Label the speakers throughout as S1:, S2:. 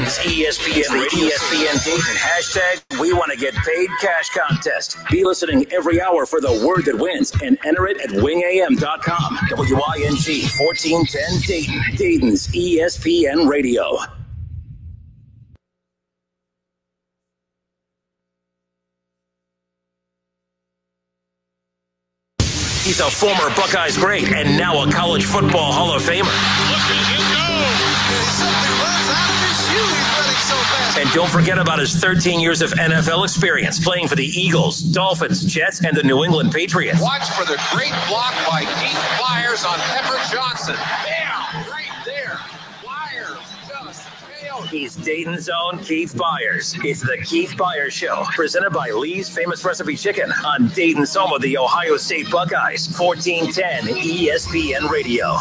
S1: Dayton's ESPN Radio, ESPN Dayton hashtag We Want to Get Paid Cash Contest. Be listening every hour for the word that wins and enter it at wingam.com. WING 1410 Dayton, Dayton's ESPN Radio. He's a former Buckeyes great and now a college football Hall of Famer.
S2: Look at him go! He simply runs out of his shoe. He's running so fast.
S1: And don't forget about his 13 years of NFL experience playing for the Eagles, Dolphins, Jets, and the New England Patriots.
S2: Watch for the great block by Keith Byers on Pepper Johnson. Bam! Right there. Byers just failed.
S1: He's Dayton's own Keith Byers. It's the Keith Byers Show, presented by Lee's Famous Recipe Chicken on Dayton's home of the Ohio State Buckeyes, 1410 ESPN Radio.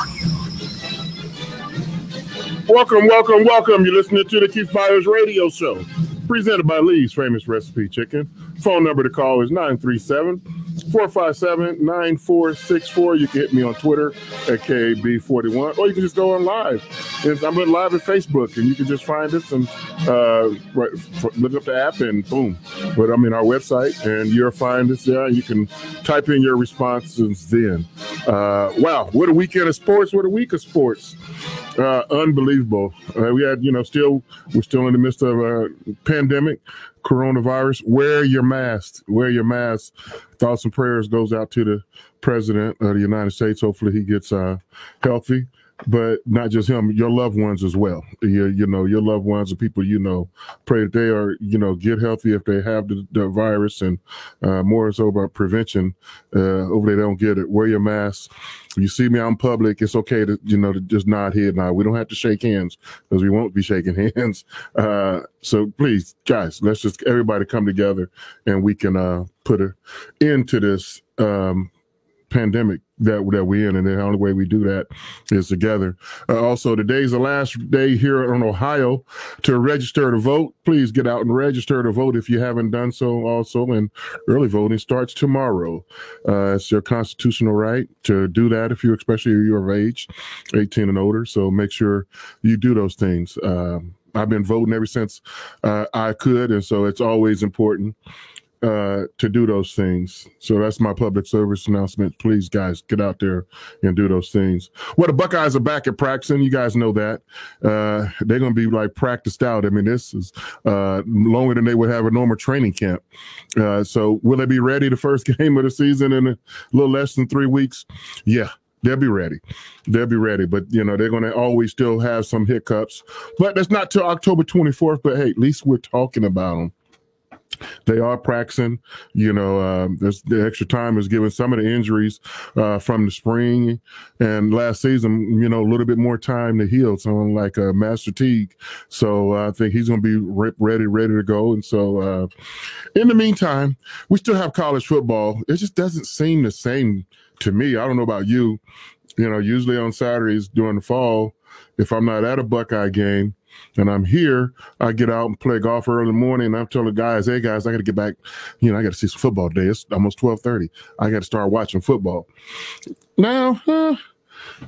S3: Welcome. You're listening to the Keith Byers Radio Show, presented by Lee's Famous Recipe Chicken. Phone number to call is 937-457-9464. You can hit me on Twitter at KB41, or you can just go on live. I'm live at Facebook, and you can just find us and look up the app, and boom. But I'm in our website, and you'll find us there. You can type in your responses then. Wow, what a weekend of sports! What a week of sports! Unbelievable. We had, we're still in the midst of a pandemic. Coronavirus. Wear your mask. Thoughts and prayers goes out to the president of the United States. Hopefully he gets healthy, but not just him, your loved ones as well. Your loved ones, the people pray that they are, get healthy if they have the virus, and more so about prevention. Hopefully they don't get it. Wear your mask. If you see me out in public, it's okay to, to just nod head. Now, we don't have to shake hands because we won't be shaking hands. So please, guys, let's just everybody come together and we can put an end to this pandemic that we're in, and the only way we do that is together. Also, today's the last day here in Ohio to register to vote. Please get out and register to vote if you haven't done so also, and early voting starts tomorrow. It's your constitutional right to do that especially if you're of age, 18 and older, so make sure you do those things. I've been voting ever since I could, and so it's always important to do those things. So that's my public service announcement. Please, guys, get out there and do those things. Well, the Buckeyes are back at practicing. You guys know that. They're going to be practiced out. I mean, this is longer than they would have a normal training camp. So will they be ready the first game of the season in a little less than 3 weeks? Yeah. They'll be ready. But, they're going to always still have some hiccups. But that's not till October 24th. But, hey, at least we're talking about them. They are practicing, there's the extra time is given some of the injuries from the spring and last season, a little bit more time to heal, someone like Master Teague. So I think he's going to be ready to go. And so in the meantime, we still have college football. It just doesn't seem the same to me. I don't know about you. Usually on Saturdays during the fall, if I'm not at a Buckeye game, and I'm here, I get out and play golf early in the morning, and I'm telling the guys, hey, guys, I got to get back. I got to see some football today. It's almost 12:30. I got to start watching football. Now, the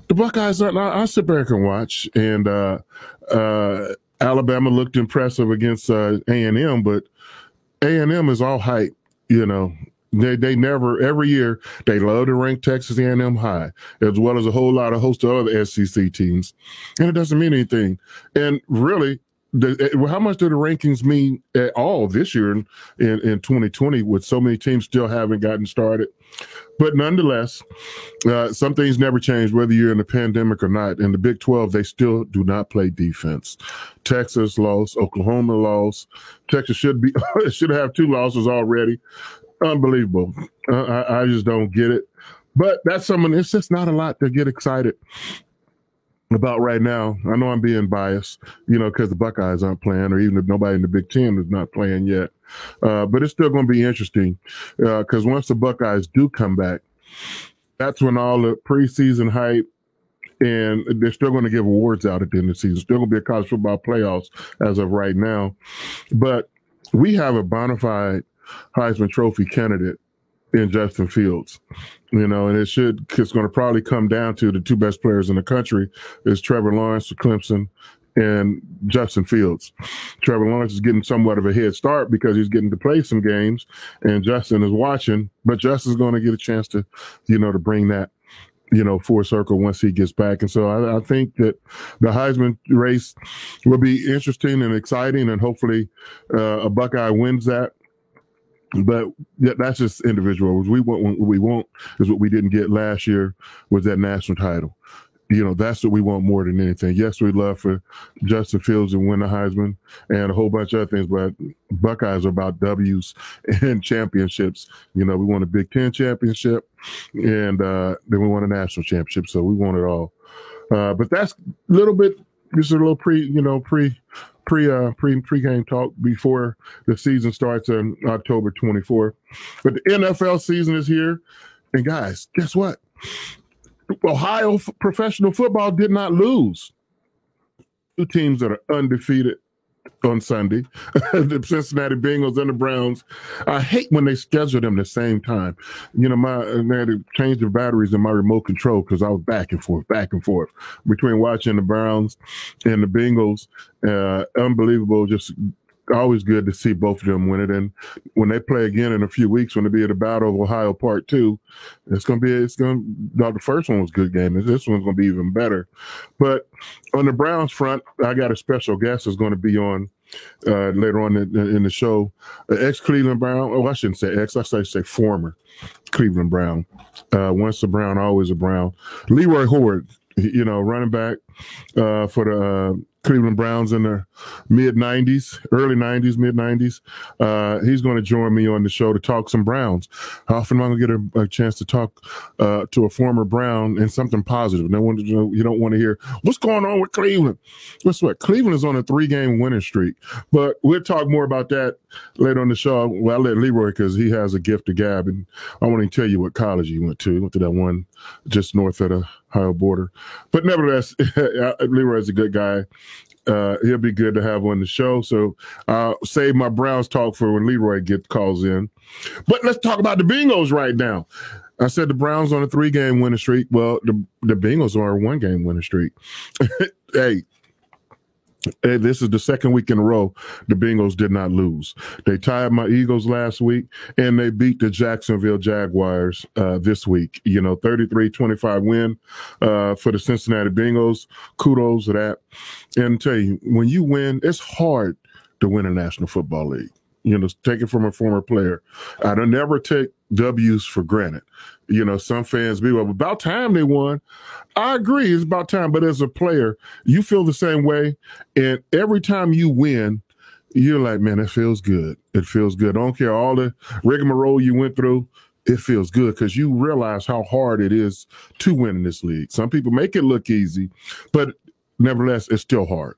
S3: Buckeyes, I sit back and watch, and Alabama looked impressive against A&M, but A&M is all hype, They never, every year, they love to rank Texas A&M high, as well as a whole lot of host of other SEC teams. And it doesn't mean anything. And really, how much do the rankings mean at all this year in 2020 with so many teams still haven't gotten started? But nonetheless, some things never change, whether you're in a pandemic or not. In the Big 12, they still do not play defense. Texas lost, Oklahoma lost. Texas should have 2 losses already. Unbelievable. I just don't get it. But that's something, it's just not a lot to get excited about right now. I know I'm being biased, because the Buckeyes aren't playing, or even if nobody in the Big Ten is not playing yet. But it's still going to be interesting because once the Buckeyes do come back, that's when all the preseason hype, and they're still going to give awards out at the end of the season. Still going to be a college football playoffs as of right now. But we have a bona fide Heisman Trophy candidate in Justin Fields, and it's going to probably come down to the 2 best players in the country is Trevor Lawrence for Clemson and Justin Fields. Trevor Lawrence is getting somewhat of a head start because he's getting to play some games, and Justin is watching. But Justin's going to get a chance to, to bring that, full circle once he gets back. And so I think that the Heisman race will be interesting and exciting, and hopefully a Buckeye wins that. But that's just individual. What we want is what we didn't get last year was that national title. That's what we want more than anything. Yes, we'd love for Justin Fields to win the Heisman and a whole bunch of other things, but Buckeyes are about W's and championships. We won a Big Ten championship, and then we won a national championship, so we want it all. But that's a little bit, just a little pre-game talk before the season starts on October 24th. But the NFL season is here, and guys, guess what? Ohio professional football did not lose. Two teams that are undefeated on Sunday, the Cincinnati Bengals and the Browns. I hate when they schedule them the same time. They had to change the batteries in my remote control because I was back and forth between watching the Browns and the Bengals. Unbelievable, just always good to see both of them win it. And when they play again in a few weeks, when they be at the Battle of Ohio Part 2, the first one was a good game. This one's going to be even better. But on the Browns front, I got a special guest that's going to be on later on in the show. Ex-Cleveland Brown. Oh, I shouldn't say ex. I say former Cleveland Brown. Once a Brown, always a Brown. Leroy Horde, running back for the Cleveland Browns in the mid-90s, early 90s, mid-90s. He's going to join me on the show to talk some Browns. How often am I going to get a chance to talk to a former Brown and something positive? You don't want to hear, what's going on with Cleveland? Guess what? Cleveland is on a 3-game winning streak. But we'll talk more about that later on the show. Well, I'll let Leroy, because he has a gift of gab, and I want to tell you what college he went to. He went to that one just north of the Ohio border. But nevertheless, Leroy's a good guy. He'll be good to have on the show. So I'll save my Browns talk for when Leroy calls in. But let's talk about the Bengals right now. I said the Browns on a 3-game winning streak. Well, the Bengals are a 1-game winning streak. Hey, this is the second week in a row the Bengals did not lose. They tied my Eagles last week, and they beat the Jacksonville Jaguars this week. 33-25 win for the Cincinnati Bengals. Kudos to that. And I tell you, when you win, it's hard to win a National Football League. Take it from a former player. I don't never take W's for granted. Some fans be, well, about time they won. I agree, it's about time. But as a player, you feel the same way. And every time you win, you're like, man, it feels good. It feels good. I don't care all the rigmarole you went through. It feels good because you realize how hard it is to win in this league. Some people make it look easy, but nevertheless, it's still hard.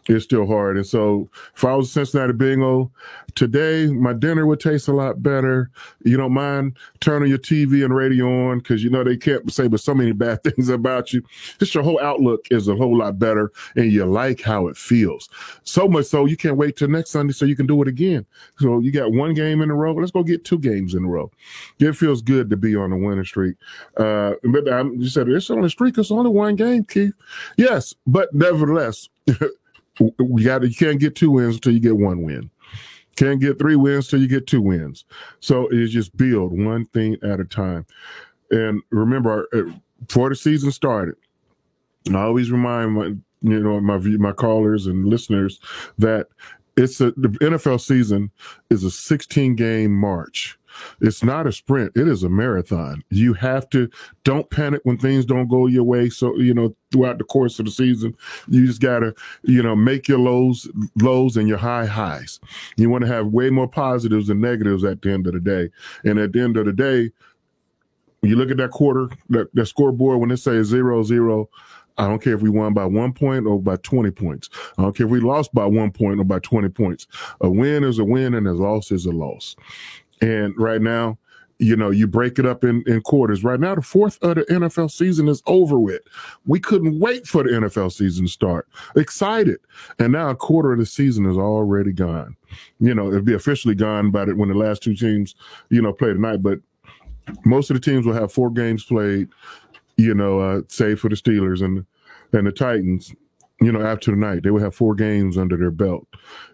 S3: It's still hard. And so if I was a Cincinnati Bengal today, my dinner would taste a lot better. You don't mind turning your TV and radio on because they can't say but so many bad things about you. Just your whole outlook is a whole lot better, and you like how it feels. So much so you can't wait till next Sunday so you can do it again. So you got 1 game in a row. Let's go get 2 games in a row. It feels good to be on a winning streak. But you said it's only a streak. It's only 1 game, Keith. Yes, but nevertheless, you can't get 2 wins until you get 1 win. Can't get 3 wins till you get 2 wins. So it's just build one thing at a time. And remember, before the season started, I always remind my callers and listeners that the NFL season is a 16-game march. It's not a sprint. It is a marathon. You have to, don't panic when things don't go your way. So, throughout the course of the season, you just got to, make your lows and your highs. You want to have way more positives than negatives at the end of the day. And at the end of the day, you look at that quarter, that scoreboard, when it says 0-0, I don't care if we won by 1 point or by 20 points. I don't care if we lost by 1 point or by 20 points. A win is a win and a loss is a loss. And right now, you break it up in quarters. Right now, the 4th of the NFL season is over with. We couldn't wait for the NFL season to start. Excited. And now a quarter of the season is already gone. It'll be officially gone by when the last 2 teams, play tonight. But most of the teams will have 4 games played, save for the Steelers and the Titans. after tonight. They would have 4 games under their belt.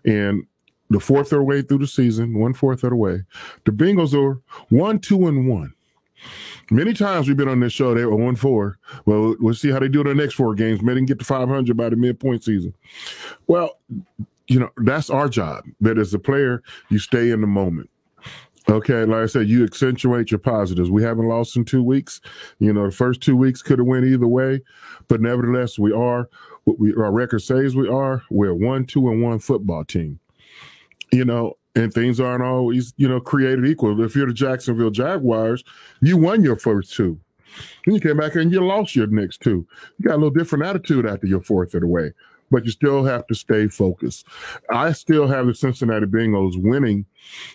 S3: And the fourth of the way through the season, 1/4 of the way, the Bengals are 1-2-1. Many times we've been on this show, they were 1-4. Well, we'll see how they do in the next 4 games. Maybe they can get to 500 by the midpoint season. Well, that's our job. That as a player, you stay in the moment. Okay, like I said, you accentuate your positives. We haven't lost in 2 weeks. The first 2 weeks could have went either way, but nevertheless, we are what our record says we are. We're a 1-2-1 football team. And things aren't always, created equal. If you're the Jacksonville Jaguars, you won your first 2. Then you came back and you lost your next 2. You got a little different attitude after your fourth of the way, but you still have to stay focused. I still have the Cincinnati Bengals winning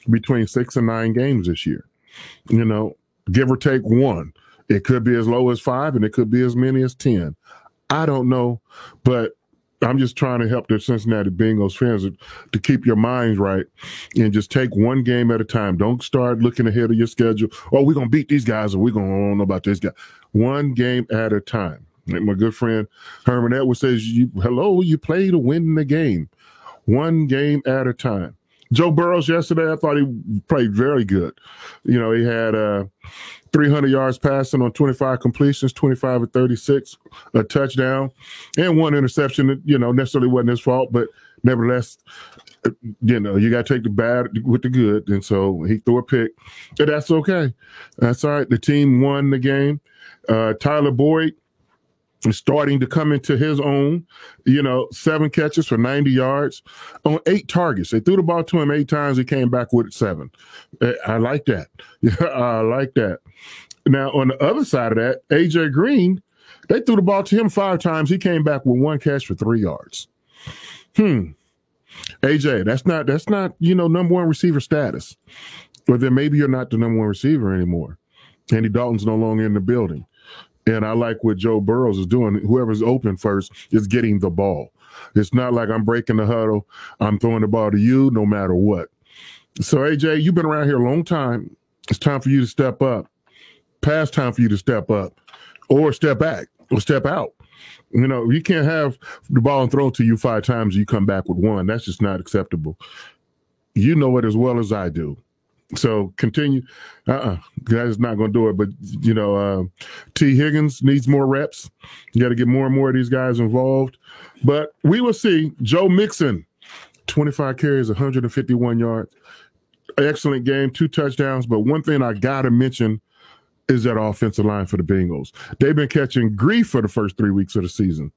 S3: between 6 and 9 games this year, give or take 1. It could be as low as 5 and it could be as many as 10. I don't know, but I'm just trying to help the Cincinnati Bengals fans to keep your minds right and just take one game at a time. Don't start looking ahead of your schedule. Oh, we're going to beat these guys or we're going to don't know about this guy. One game at a time. Like my good friend Herman Edwards says, you play to win the game. One game at a time. Joe Burrows yesterday, I thought he played very good. He had 300 yards passing on 25 completions, 25 of 36, a touchdown, and 1 interception that, necessarily wasn't his fault, but nevertheless, you got to take the bad with the good. And so he threw a pick. And that's okay. That's all right. The team won the game. Tyler Boyd is starting to come into his own, 7 catches for 90 yards on 8 targets. They threw the ball to him 8 times. He came back with 7. I like that. I like that. Now, on the other side of that, A.J. Green, they threw the ball to him 5 times. He came back with 1 catch for 3 yards. A.J., that's not number 1 receiver status. Or then maybe you're not the number 1 receiver anymore. Andy Dalton's no longer in the building. And I like what Joe Burrows is doing. Whoever's open first is getting the ball. It's not like I'm breaking the huddle. I'm throwing the ball to you no matter what. So, AJ, you've been around here a long time. It's time for you to step up. Past time for you to step up or step back or step out. You can't have the ball thrown to you 5 times and you come back with 1. That's just not acceptable. You know it as well as I do. So continue. That is not going to do it. But, T. Higgins needs more reps. You got to get more and more of these guys involved. But we will see. Joe Mixon, 25 carries, 151 yards. Excellent game, 2 touchdowns. But one thing I got to mention is that offensive line for the Bengals. They've been catching grief for the first 3 weeks of the season.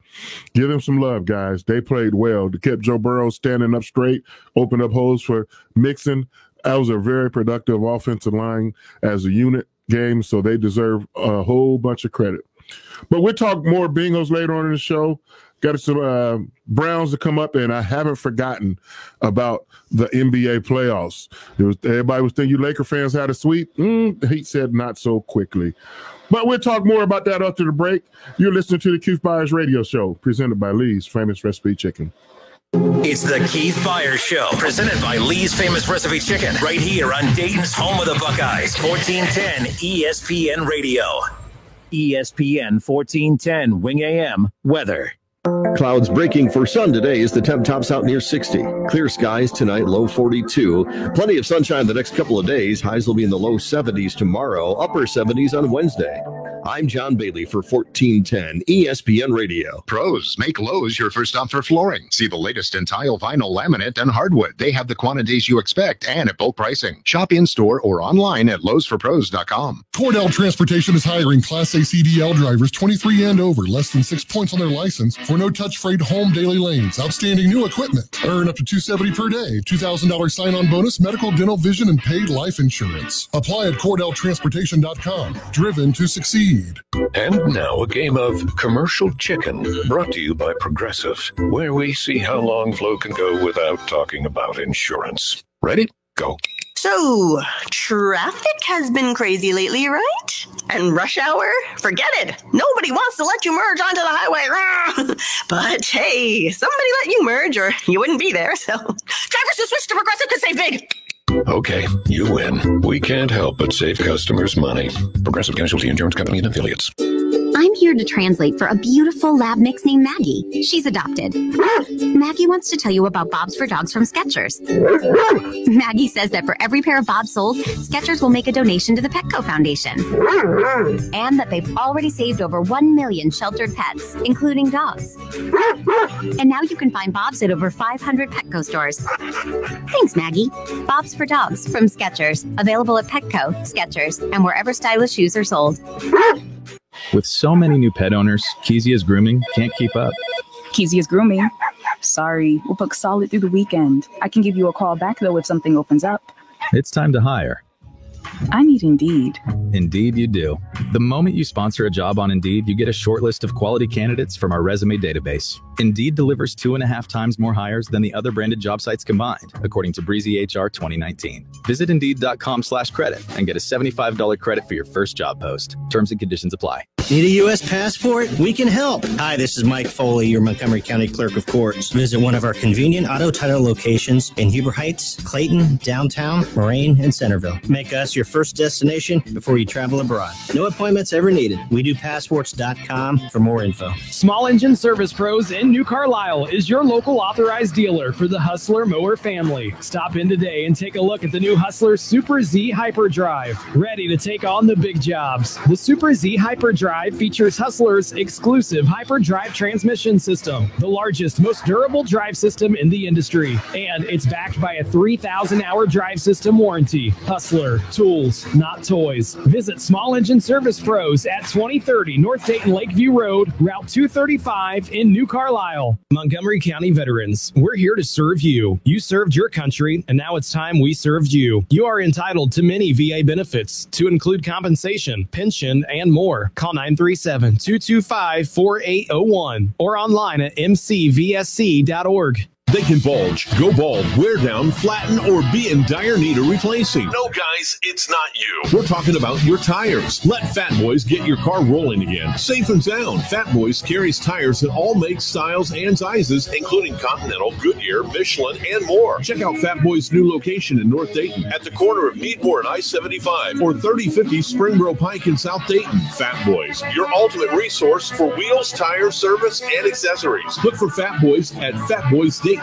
S3: Give them some love, guys. They played well. They kept Joe Burrow standing up straight, opened up holes for Mixon. That was a very productive offensive line as a unit game, so they deserve a whole bunch of credit. But we'll talk more Bengals later on in the show. Got some Browns to come up, and I haven't forgotten about the NBA playoffs. Everybody was thinking you Laker fans had a sweep. He said not so quickly. But we'll talk more about that after the break. You're listening to the Keith Byers Radio Show, presented by Lee's Famous Recipe Chicken.
S1: It's the Keith Byers Show, presented by Lee's Famous Recipe Chicken, right here on Dayton's home of the Buckeyes, 1410 ESPN Radio. ESPN 1410 Wing AM weather.
S4: Clouds breaking for sun today as the temp tops out near 60. Clear skies tonight, low 42. Plenty of sunshine the next couple of days. Highs will be in the low 70s tomorrow, upper 70s on Wednesday. I'm John Bailey for 1410 ESPN Radio.
S5: Pros, make Lowe's your first stop for flooring. See the latest in tile, vinyl, laminate, and hardwood. They have the quantities you expect and at bulk pricing. Shop in-store or online at lowesforpros.com.
S6: Cordell Transportation is hiring Class A CDL drivers 23 and over, less than 6 points on their license, for no-touch freight home daily lanes. Outstanding new equipment. Earn up to $270 per day. $2,000 sign-on bonus, medical, dental, vision, and paid life insurance. Apply at CordellTransportation.com. Driven to succeed.
S7: And now a game of Commercial Chicken, brought to you by Progressive, where we see how long Flo can go without talking about insurance. Ready? Go.
S8: So, traffic has been crazy lately, right? And rush hour? Forget it. Nobody wants to let you merge onto the highway. But hey, somebody let you merge or you wouldn't be there. So, drivers who switch to Progressive can save big.
S7: Okay, you win. We can't help but save customers money. Progressive Casualty Insurance Company and Affiliates.
S9: I'm here to translate for a beautiful lab mix named Maggie. She's adopted. Maggie wants to tell you about Bobs for Dogs from Skechers. Maggie says that for every pair of Bobs sold, Skechers will make a donation to the Petco Foundation. And that they've already saved over 1 million sheltered pets, including dogs. And now you can find Bobs at over 500 Petco stores. Thanks, Maggie. Bobs for Dogs from Skechers. Available at Petco, Skechers, and wherever stylish shoes are sold.
S10: With so many new pet owners, Kezia's Grooming can't keep up.
S11: Kezia's Grooming? Sorry, we'll book solid through the weekend. I can give you a call back, though, if something opens up.
S10: It's time to hire.
S11: I need Indeed.
S10: Indeed you do. The moment you sponsor a job on Indeed, you get a short list of quality candidates from our resume database. Indeed delivers 2.5 times more hires than the other branded job sites combined, according to Breezy HR 2019. Visit Indeed.com/credit and get a $75 credit for your first job post. Terms and conditions apply.
S12: Need a U.S. passport? We can help. Hi, this is Mike Foley, your Montgomery County Clerk of Courts. Visit one of our convenient auto title locations in Huber Heights, Clayton, Downtown, Moraine, and Centerville. Make us your first destination before you travel abroad. No appointments ever needed. We do passports.com for more info.
S13: Small Engine Service Pros in New Carlisle is your local authorized dealer for the Hustler mower family. Stop in today and take a look at the new Hustler Super Z Hyperdrive, ready to take on the big jobs. The Super Z Hyperdrive features Hustler's exclusive Hyperdrive transmission system, the largest, most durable drive system in the industry, and it's backed by a 3,000-hour drive system warranty. Hustler, tools, not toys. Visit Small Engine Service Pros at 2030 North Dayton Lakeview Road, Route 235 in New Carlisle. Montgomery County veterans, we're here to serve you. You served your country, and now it's time we served you. You are entitled to many VA benefits, to include compensation, pension, and more. Call 937-225-4801 or online at mcvsc.org.
S14: They can bulge, go bald, wear down, flatten, or be in dire need of replacing. No, guys, it's not you. We're talking about your tires. Let Fat Boys get your car rolling again, safe and sound. Fat Boys carries tires in all makes, styles, and sizes, including Continental, Goodyear, Michelin, and more. Check out Fat Boys' new location in North Dayton at the corner of Meadmore and I-75 or 3050 Springboro Pike in South Dayton. Fat Boys, your ultimate resource for wheels, tires, service, and accessories. Look for Fat Boys at fatboysdayton.com.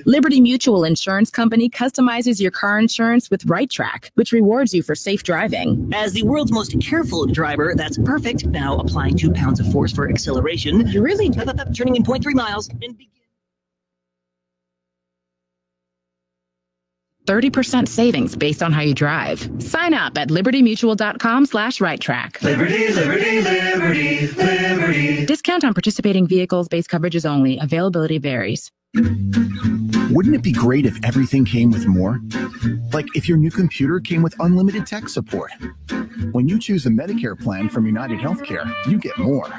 S15: Liberty Mutual Insurance Company customizes your car insurance with Right Track, which rewards you for safe driving.
S16: As the world's most careful driver, that's perfect. Now applying 2 pounds of force for acceleration. You're really turning in 0.3 miles and begin.
S15: 30% savings based on how you drive. Sign up at libertymutual.com/righttrack.
S17: Liberty, liberty, liberty, liberty.
S15: Discount on participating vehicles, base coverages only. Availability varies.
S18: Wouldn't it be great if everything came with more? Like if your new computer came with unlimited tech support. When you choose a Medicare plan from United Healthcare, you get more.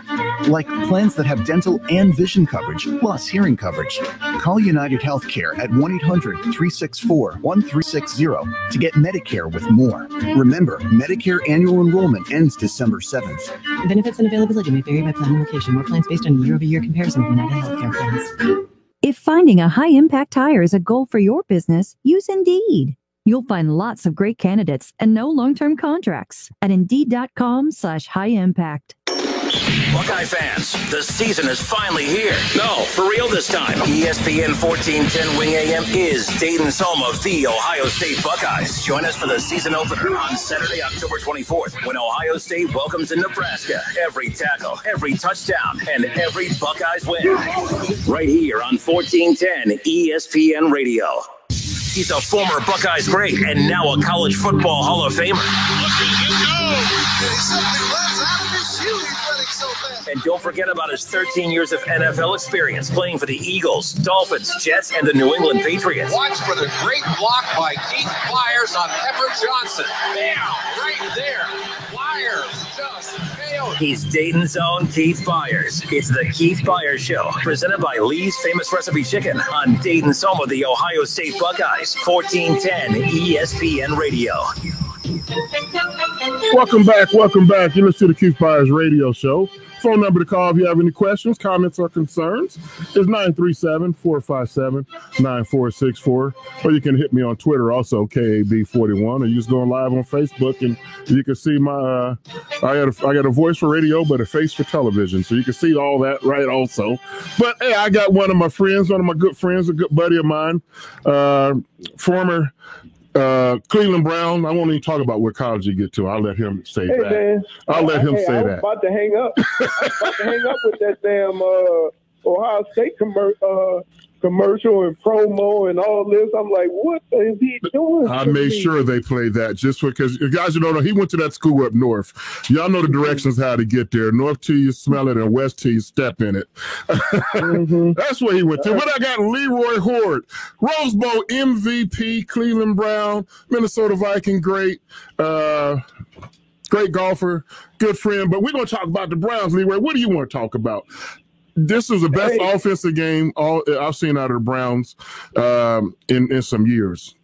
S18: Like plans that have dental and vision coverage, plus hearing coverage. Call United Healthcare at 1-800-364-1360 to get Medicare with more. Remember, Medicare annual enrollment ends December 7th.
S16: Benefits and availability may vary by plan and location. More plans based on year-over-year comparison with United Healthcare plans.
S19: If finding a high-impact hire is a goal for your business, use Indeed. You'll find lots of great candidates and no long-term contracts at Indeed.com/high-impact.
S1: Buckeye fans, the season is finally here. No, for real this time. ESPN 1410 Wing AM is Dayton's home of the Ohio State Buckeyes. Join us for the season opener on Saturday, October 24th, when Ohio State welcomes in Nebraska. Every tackle, every touchdown, and every Buckeyes win. Right here on 1410 ESPN Radio. He's a former Buckeyes great and now a college football Hall of Famer. And don't forget about his 13 years of NFL experience playing for the Eagles, Dolphins, Jets, and the New England Patriots.
S2: Watch for the great block by Keith Byers on Pepper Johnson. Bam! Right there. Byers just failed.
S1: He's Dayton's own Keith Byers. It's the Keith Byers Show, presented by Lee's Famous Recipe Chicken on Dayton's home of the Ohio State Buckeyes, 1410 ESPN Radio.
S3: Welcome back. You're listening to the Keith Byers Radio Show. phone number to call if you have any questions, comments, or concerns is 937-457-9464. Or you can hit me on Twitter, also KAB41, or you just go live on Facebook and you can see my I got a voice for radio, but a face for television. So you can see all that right also. But hey, I got one of my good friends, a good buddy of mine, former Cleveland Brown. I won't even talk about what college you get to. I'll let him say that.
S20: Man.
S3: I'll let him say
S20: I was
S3: that.
S20: about to hang up. I was about to hang up with that damn Ohio State commercial and promo and all this. I'm like, what is he doing?
S3: I made sure they played that just because, guys, you don't know, he went to that school up north. Y'all know the directions how to get there. North till you smell it and west till you step in it. That's where he went to. But I got Leroy Horde, Rose Bowl MVP, Cleveland Brown, Minnesota Viking, great golfer, good friend. But we're going to talk about the Browns, Leroy. What do you want to talk about? This is the best offensive game I've seen out of the Browns in some years.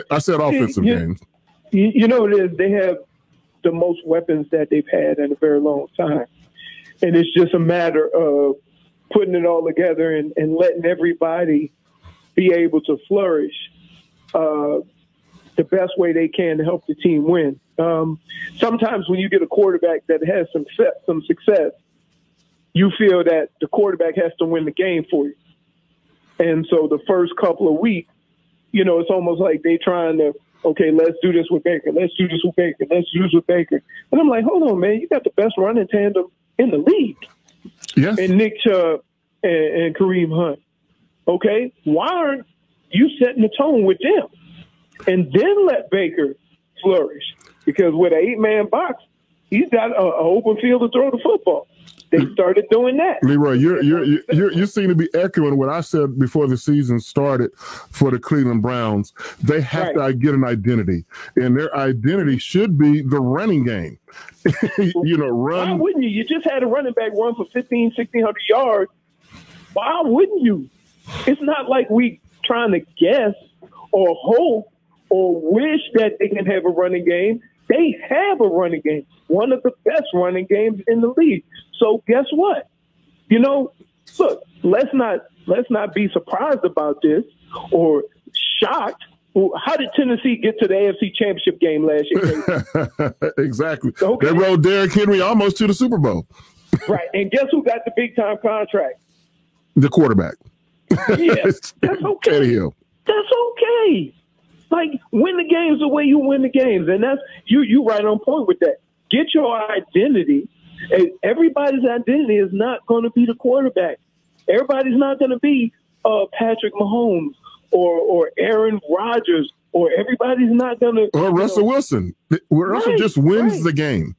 S3: I said offensive games.
S20: You know what it is? They have the most weapons that they've had in a very long time. And it's just a matter of putting it all together and letting everybody be able to flourish the best way they can to help the team win. Sometimes when you get a quarterback that has some success, you feel that the quarterback has to win the game for you. And so the first couple of weeks, you know, it's almost like they trying to, okay, let's do this with Baker. Let's do this with Baker. Let's do this with Baker. And I'm like, hold on, man, you got the best running tandem in the league.
S3: Yes.
S20: And Nick Chubb and Kareem Hunt. Okay, why aren't you setting the tone with them? And then let Baker flourish. Because with an 8-man box, he's got an open field to throw the football. They started doing that.
S3: Leroy, you seem to be echoing what I said before the season started for the Cleveland Browns. They have to get an identity, and their identity should be the running game. Run.
S20: Why wouldn't you? You just had a running back run for 1,600 yards. Why wouldn't you? It's not like we trying to guess or hope or wish that they can have a running game. They have a running game, one of the best running games in the league. So guess what? You know, look, let's not be surprised about this or shocked. How did Tennessee get to the AFC Championship game last year?
S3: Exactly. Okay. They rode Derrick Henry almost to the Super Bowl.
S20: Right. And guess who got the big-time contract?
S3: The quarterback.
S20: Yes. That's okay.
S3: Tannehill.
S20: That's okay. Like, win the games the way you win the games. And that's you right on point with that. Get your identity. And everybody's identity is not going to be the quarterback. Everybody's not going to be Patrick Mahomes or Aaron Rodgers, or everybody's not going to... Or
S3: Russell Wilson. Russell just wins the game.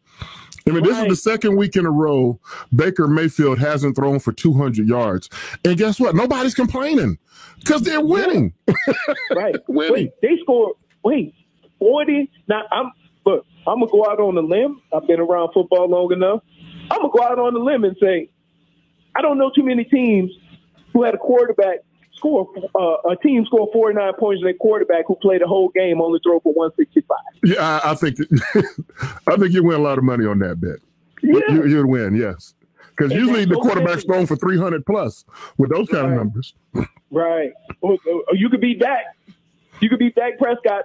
S3: I mean, this is the second week in a row Baker Mayfield hasn't thrown for 200 yards. And guess what? Nobody's complaining because they're winning.
S20: Right.
S3: Winning.
S20: Wait, they scored, 40. Now, I'm going to go out on a limb. I've been around football long enough. I'm going to go out on a limb and say, I don't know too many teams who had a quarterback a team score 49 points and a quarterback who played the whole game only throw for 165.
S3: Yeah, I think you win a lot of money on that bet. Yeah. You'd win, yes. Because usually the quarterback's thrown for 300 plus with those kind of numbers.
S20: Right. Or you could beat Dak. You could beat Dak Prescott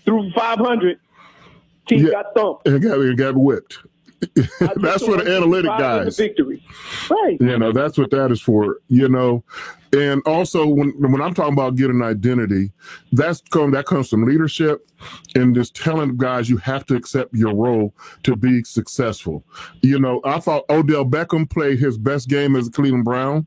S20: through 500. Team got thumped.
S3: And got whipped. That's for the analytic guys.
S20: Victory. Right.
S3: That's what that is for, And also when I'm talking about getting identity, that comes from leadership and just telling guys you have to accept your role to be successful. I thought Odell Beckham played his best game as a Cleveland Brown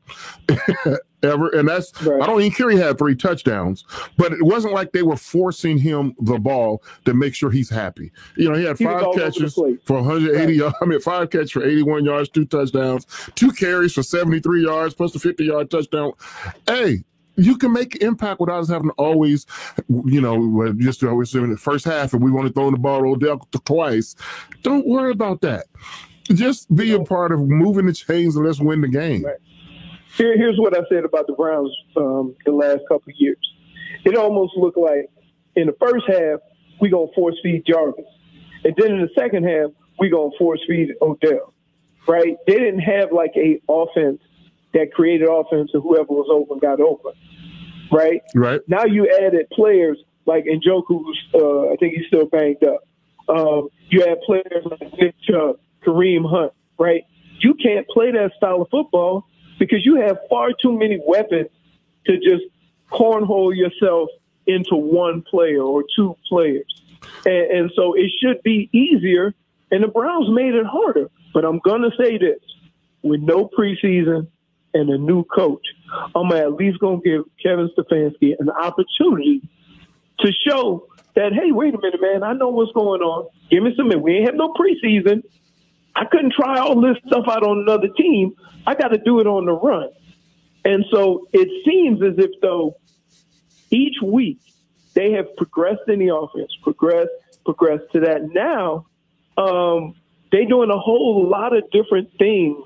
S3: ever. And that's, I don't even care he had 3 touchdowns, but it wasn't like they were forcing him the ball to make sure he's happy. He had 5 catches for 180 yards. 5 catches for 81 yards, 2 touchdowns, 2 carries for 73 yards, plus the 50-yard touchdown. Hey, you can make impact without us having to always, just always in the first half and we want to throw the ball to Odell twice. Don't worry about that. Just be a part of moving the chains and let's win the game.
S20: Right. Here's what I said about the Browns the last couple of years. It almost looked like in the first half, we're going to force feed Jarvis. And then in the second half, we're going to force feed Odell. right? They didn't have like a offense that created offense and whoever was open got open, right?
S3: Right.
S20: Now you added players like Njoku's, I think he's still banged up. You have players like Nick Chubb, Kareem Hunt, right? You can't play that style of football because you have far too many weapons to just cornhole yourself into one player or two players. And so it should be easier, and the Browns made it harder. But I'm going to say this, with no preseason and a new coach, I'm at least going to give Kevin Stefanski an opportunity to show that, hey, wait a minute, man, I know what's going on. Give me some minutes. We ain't have no preseason. I couldn't try all this stuff out on another team. I got to do it on the run. And so it seems as if, though, each week they have progressed in the offense, progressed to that. Now they're doing a whole lot of different things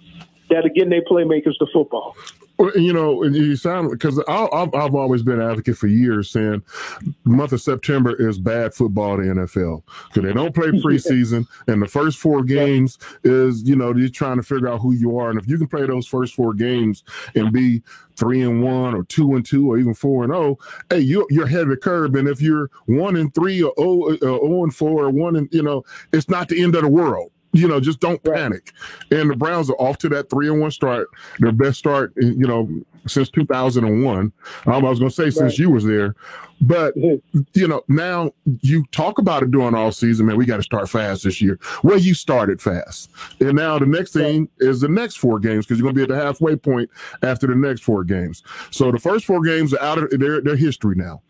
S20: that, again, they playmakers to football.
S3: Well, you know, you sound, because I've always been an advocate for years saying the month of September is bad football in the NFL because they don't play preseason, and the first 4 games is, you know, you're trying to figure out who you are, and if you can play those first 4 games and be 3-1 or 2-2 or even 4-0, hey, you're ahead of the curve. And if you're 1-3 or 0-4 or 1, you know, it's not the end of the world. You know, just don't panic. And the Browns are off to that 3-1 start, their best start, you know, since 2001. I was going to say since you was there. But, you know, now you talk about it during all season, man, we got to start fast this year. Well, you started fast. And now the next thing is the next 4 games because you're going to be at the halfway point after the next 4 games. So the first 4 games are out of their history now.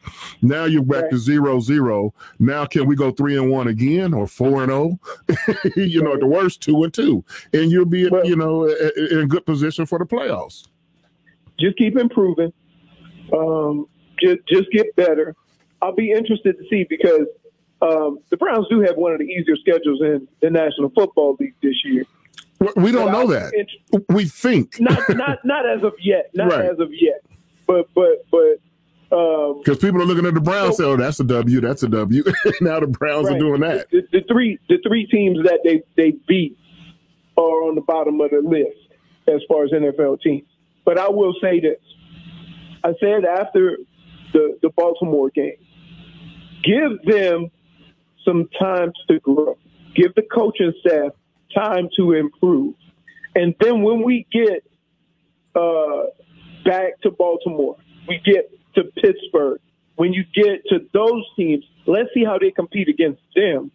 S3: Now you're back to 0-0. Now can we go 3-1 again or 4-0? You know, at the worst 2-2. And you'll be, you know, in good position for the playoffs.
S20: Just keep improving. Just get better. I'll be interested to see because the Browns do have one of the easier schedules in the National Football League this year.
S3: We don't know that. We think
S20: not as of yet. Not as of yet. But
S3: because people are looking at the Browns, say, "Oh, that's a W. That's a W." Now the Browns are doing that.
S20: The three teams that they beat are on the bottom of the list as far as NFL teams. But I will say this: I said after the Baltimore game, give them some time to grow. Give the coaching staff time to improve. And then when we get back to Baltimore, we get to Pittsburgh, when you get to those teams, let's see how they compete against them.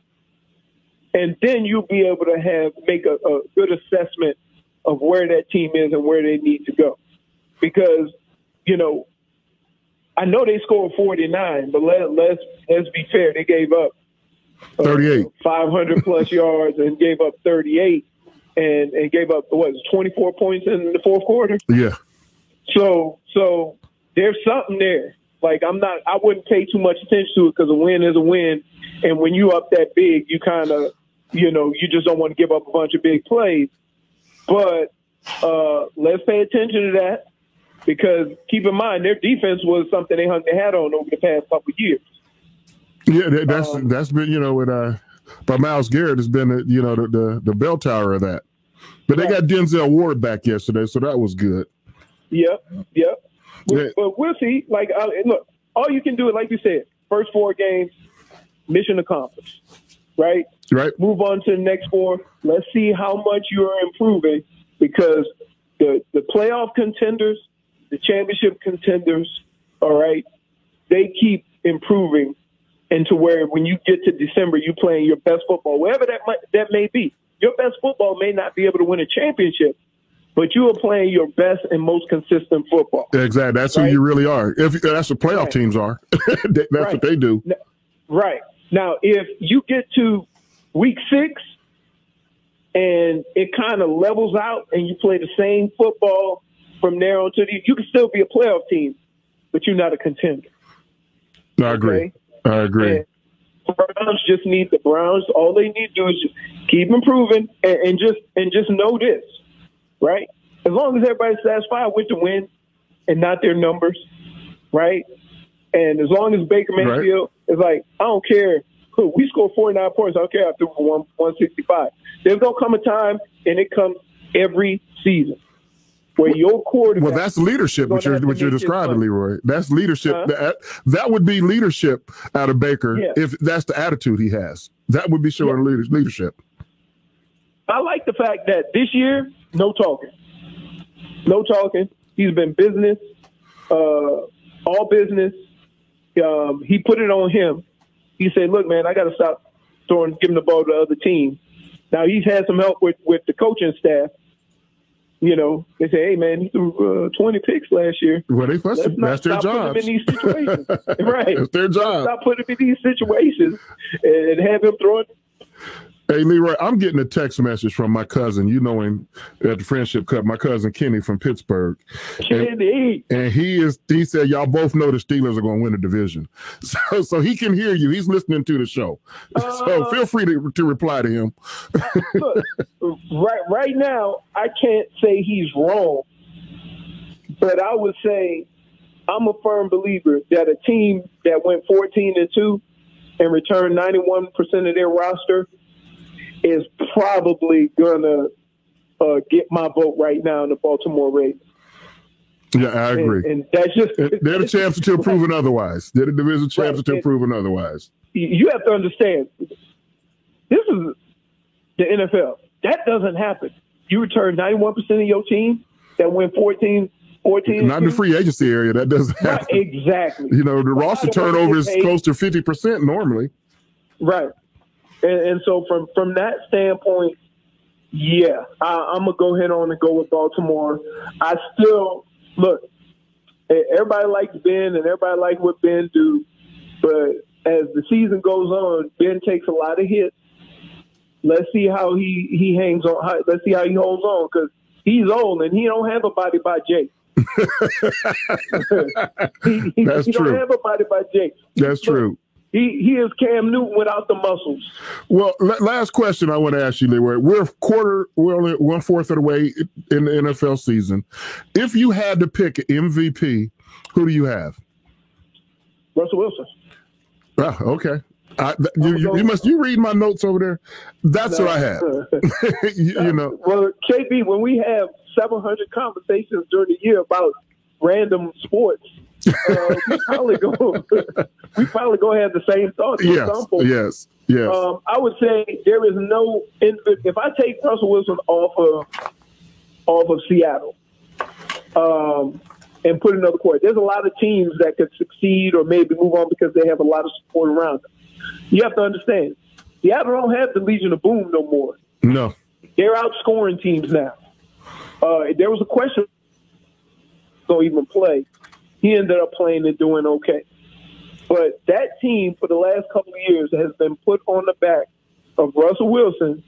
S20: And then you'll be able to make a good assessment of where that team is and where they need to go. Because, you know, I know they scored 49, but let's be fair. They gave up
S3: 38,
S20: 500 plus yards, and gave up 38, and gave up 24 points in the fourth quarter.
S3: Yeah.
S20: So there's something there. Like I wouldn't pay too much attention to it because a win is a win, and when you up that big, you kind of, you know, you just don't want to give up a bunch of big plays. But let's pay attention to that. Because keep in mind, their defense was something they hung their hat on over the past couple of years.
S3: Yeah, that's been, you know, with but Myles Garrett has been, you know, the bell tower of that. But they got Denzel Ward back yesterday, so that was good.
S20: Yep. But we'll see. Like, look, all you can do is, like you said, first 4 games, mission accomplished. Right. Move on to the next 4. Let's see how much you are improving because the playoff contenders, the championship contenders, all right, they keep improving into where when you get to December, you're playing your best football, wherever that may be. Your best football may not be able to win a championship, but you are playing your best and most consistent football.
S3: Exactly. That's who you really are. That's what playoff teams are. That's what they do.
S20: Right. Now, if you get to week 6 and it kind of levels out and you play the same football from there on to you can still be a playoff team, but you're not a contender.
S3: I agree. And
S20: Browns just need the Browns. All they need to do is just keep improving and just know this, right? As long as everybody's satisfied with the win and not their numbers, right? And as long as Baker Mayfield is like, I don't care. We scored 49 points. I don't care. I threw for 165. There's going to come a time, and it comes every season. Where your quarterback.
S3: Well, that's leadership, what you're describing, Leroy. That's leadership.
S20: Huh?
S3: That would be leadership out of Baker if that's the attitude he has. That would be showing leadership.
S20: I like the fact that this year, no talking. No talking. He's been business, all business. He put it on him. He said, look, man, I got to stop giving the ball to the other team. Now, he's had some help with the coaching staff. You know, they say, hey, man, he threw 20 picks last year.
S3: Well, that's their job.
S20: Put him in these situations. Right.
S3: That's their job.
S20: Stop putting him in these situations and have him throwing.
S3: Hey, Leroy, I'm getting a text message from my cousin. You know him at the Friendship Cup, my cousin Kenny from Pittsburgh.
S20: Kenny.
S3: And he said, y'all both know the Steelers are going to win the division. So he can hear you. He's listening to the show. So feel free to reply to him.
S20: Look, right now, I can't say he's wrong, but I would say I'm a firm believer that a team that went 14-2 and returned 91% of their roster is probably going to get my vote right now in the Baltimore Ravens.
S3: Yeah, I agree.
S20: And that's just...
S3: They're the champs until proven otherwise. They're the division champs until proven otherwise.
S20: You have to understand, this is the NFL. That doesn't happen. You return 91% of your team that went 14.
S3: Not in the free agency area. That doesn't happen.
S20: Right, exactly.
S3: You know, the roster turnover is close to 50% normally.
S20: Right. And so from that standpoint, yeah, I'm going to go ahead on and go with Baltimore. I still, look, everybody likes Ben and everybody likes what Ben do, but as the season goes on, Ben takes a lot of hits. Let's see how he hangs on. Let's see how he holds on, because he's old and he don't have a body by Jake.
S3: That's
S20: he
S3: true.
S20: Don't have a body by Jake.
S3: That's true.
S20: He is Cam Newton without the muscles.
S3: Well, last question I want to ask you, Leroy. We're only 1/4 of the way in the NFL season. If you had to pick an MVP, who do you have?
S20: Russell Wilson.
S3: Oh, okay. You read my notes over there? That's what I have. you know.
S20: Well, KB, when we have 700 conversations during the year about random sports, we probably go have the same thoughts.
S3: Yes.
S20: I would say there is no. If I take Russell Wilson off of Seattle, and put another quarterback, there's a lot of teams that could succeed or maybe move on because they have a lot of support around them. You have to understand, Seattle don't have the Legion of Boom no more.
S3: No,
S20: they're outscoring teams now. There was a question don't even play. He ended up playing and doing okay. But that team for the last couple of years has been put on the back of Russell Wilson.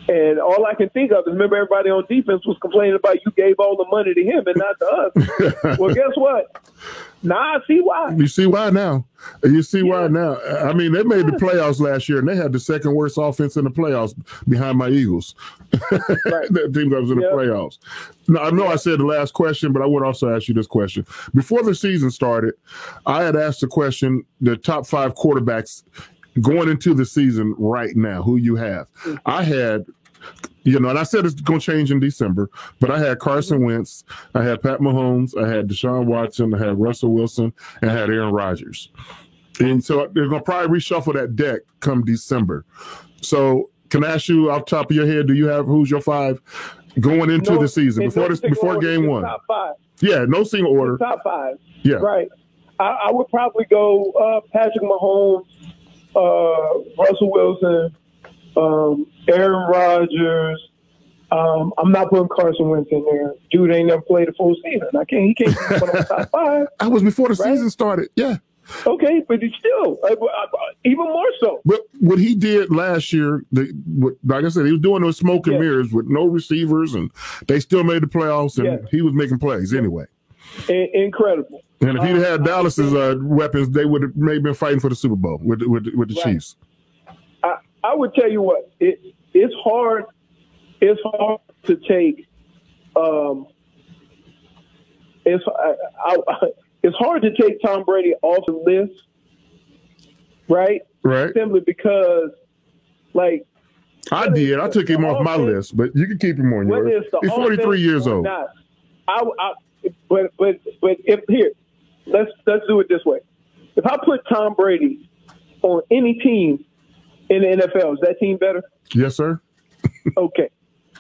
S20: And all I can think of is, remember, everybody on defense was complaining about you gave all the money to him and not to us. Well, guess what? Now I see why.
S3: You see why now. Why now. I mean, they made the playoffs last year, and they had the second worst offense in the playoffs behind my Eagles.
S20: Right.
S3: That team that was in the playoffs. Now, I know I said the last question, but I want to also ask you this question. Before the season started, I had asked the question, the top 5 quarterbacks going into the season right now, who you have. I had, and I said it's going to change in December, but I had Carson Wentz, I had Pat Mahomes, I had Deshaun Watson, I had Russell Wilson, and I had Aaron Rodgers. And so they're going to probably reshuffle that deck come December. So can I ask you off the top of your head, who's your 5 going into the season before game 1?
S20: Top 5.
S3: Yeah, no single order.
S20: Top 5.
S3: Yeah.
S20: Right. I would probably go Patrick Mahomes, Russell Wilson, Aaron Rodgers. I'm not putting Carson Wentz in there. Dude ain't never played a full season. He can't put on top 5.
S3: I was before the season started. Yeah.
S20: Okay, but it's still even more so.
S3: But what he did last year, like I said, he was doing those smoke and mirrors with no receivers, and they still made the playoffs, and he was making plays anyway.
S20: Incredible.
S3: And if he'd had Dallas's weapons, they would have maybe been fighting for the Super Bowl with the Chiefs.
S20: I would tell you what, it's hard. It's hard to take. It's hard to take Tom Brady off the list, right?
S3: Right.
S20: Simply because,
S3: I did. I took him off my list, but you can keep him on yours. He's 43 years old.
S20: Not, but if here, let's do it this way. If I put Tom Brady on any team in the NFL, is that team better?
S3: Yes, sir.
S20: Okay,